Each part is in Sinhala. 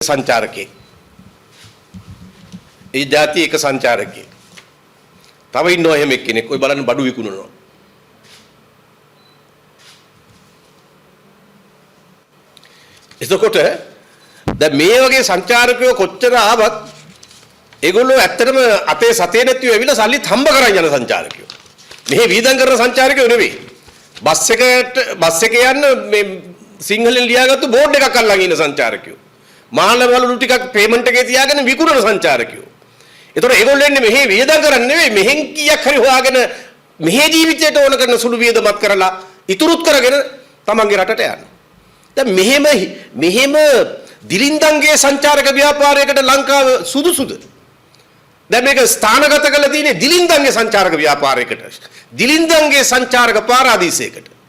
संचारके ඒ જાති එක සංචාරකයෙක්. තව ඉන්නවා එහෙම එක්කෙනෙක්. ඔය බලන්න බඩු විකුණනවා. එතකොට දැන් මේ වගේ සංචාරකයෝ කොච්චර ආවත් ඒගොල්ලෝ ඇත්තටම අපේ සතේ නැතිව ඇවිල්ලා සල්ලිත් හම්බ කරන් යන සංචාරකයෝ. මෙහි වීදම් කරන සංචාරකයෝ නෙවෙයි. බස් එක යන්න මේ සිංහලෙන් ලියාගත්තු බෝඩ් එකක් අල්ලන් ඉන්න සංචාරකයෝ. මාළවලු ටිකක් පේමන්ට් එකේ තියාගෙන විකුණන සංචාරකයෝ. ඒතකොට ඒගොල්ලෝ එන්නේ මෙහි වේදම් කරන්නේ නෙවෙයි මෙහෙන් කීයක් හරි හොයාගෙන මෙහි ජීවිතයට ඕන කරන සුළු වේදමත් කරලා ඉතුරුත් කරගෙන තමන්ගේ රටට යනවා. දැන් මෙහෙම දිලින්දන්ගේ සංචාරක ව්‍යාපාරයකට ලංකාව සුදුසුද? දැන් මේක ස්ථානගත කරලා තියෙන්නේ දිලින්දන්ගේ සංචාරක ව්‍යාපාරයකට. දිලින්දන්ගේ සංචාරක පාරාදීසයකට.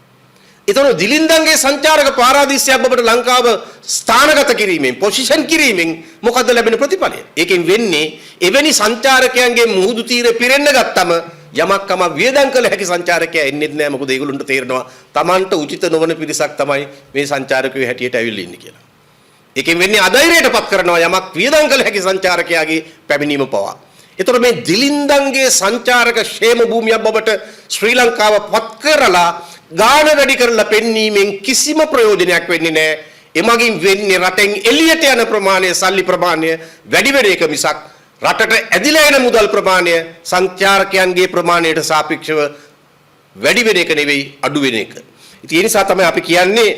ඒතකොට දිලින්දන්ගේ සංචාරක පාරාදීසයක් බවට ලංකාව ස්ථානගත කිරීමෙන් පොසිෂන් කිරීමෙන් මොකද ලැබෙන ප්‍රතිඵලය? ඒකෙන් වෙන්නේ එවැනි සංචාරකයන්ගේ මුහුදු තීරය පිරෙන්න ගත්තම යමක්කම වේදම් කළ හැකි සංචාරකයා එන්නේ නැහැ. මොකද ඒගොල්ලන්ට තේරෙනවා Tamanට උචිත නොවන පිරිසක් තමයි මේ සංචාරකයෝ හැටියට ඇවිල්ලා ඉන්නේ කියලා. ඒකෙන් වෙන්නේ අධෛර්යයටපත් කරනවා යමක් වේදම් කළ හැකි සංචාරකයාගේ පැමිණීම පවා. ඒතර මේ දිලින්දන්ගේ සංචාරක ക്ഷേම භූමියක් බවට ශ්‍රී ලංකාව පත් කරලා ගාන වැඩි කරලා පෙන්වීමෙන් කිසිම ප්‍රයෝජනයක් වෙන්නේ නැහැ. එමගින් වෙන්නේ රටෙන් එළියට යන ප්‍රමාණය සල්ලි ප්‍රමාණය වැඩි වෙන එක මිසක් රටට ඇදිලා එන මුදල් ප්‍රමාණය සංචාරකයන්ගේ ප්‍රමාණයට සාපේක්ෂව වැඩි වෙන එක නෙවෙයි අඩු වෙන එක. ඉතින් ඒ නිසා තමයි අපි කියන්නේ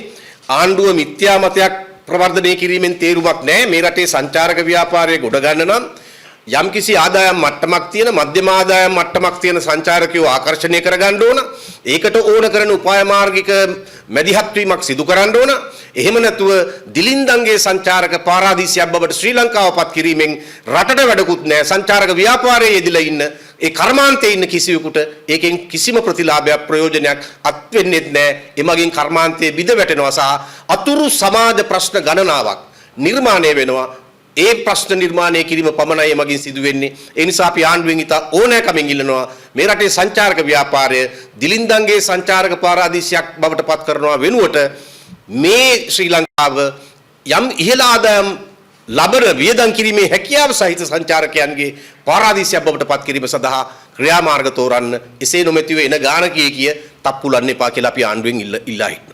ආණ්ඩුව මිත්‍යා මතයක් ප්‍රවර්ධනය කිරීමෙන් තේරුමක් නැහැ. මේ රටේ සංචාරක ව්‍යාපාරය ගොඩ ගන්න නම් යම්කිසි ආදායම් මට්ටමක් තියෙන මධ්‍යම ආදායම් මට්ටමක් තියෙන සංචාරකයෝ ආකර්ෂණය කරගන්න ඕන. ඒකට ඕන කරන උපාය මාර්ගික මැදිහත් වීමක් සිදු කරන්න ඕන. එහෙම නැතුව දිලින්දන්ගේ සංචාරක පාරාදීසයක් බවට ශ්‍රී ලංකාවපත් කිරීමෙන් රටට වැඩකුත් නැහැ. සංචාරක ව්‍යාපාරයේ යෙදලා ඉන්න ඒ කර්මාන්තයේ ඉන්න කිසිවෙකුට ඒකෙන් කිසිම ප්‍රතිලාභයක් ප්‍රයෝජනයක් අත් වෙන්නේ නැහැ. එමගින් කර්මාන්තයේ බිඳ වැටෙනවා සහ අතුරු සමාජ ප්‍රශ්න ගණනාවක් නිර්මාණය වෙනවා. ඒ ප්‍රශ්න නිර්මාණය කිරීම පමණයි මගින් සිදු වෙන්නේ. ඒ නිසා අපි ආණ්ඩුවෙන් ඉතා ඕනෑකමින් ඉල්ලනවා මේ රටේ සංචාරක ව්‍යාපාරය දිලින්දන්ගේ සංචාරක පාරාදීසයක් බවට පත් කරනවා වෙනුවට මේ ශ්‍රී ලංකාව යම් ඉහළ ආදායම් ලබන වියදම් කිරීමේ හැකියාව සහිත සංචාරකයන්ගේ පාරාදීසයක් බවට පත් කිරීම සඳහා ක්‍රියාමාර්ග තෝරන්න එසේ නොමැතිව එන ගාන කිය තප්පුලන්න එපා කියලා අපි ආණ්ඩුවෙන් ඉල්ලා හිටිනවා.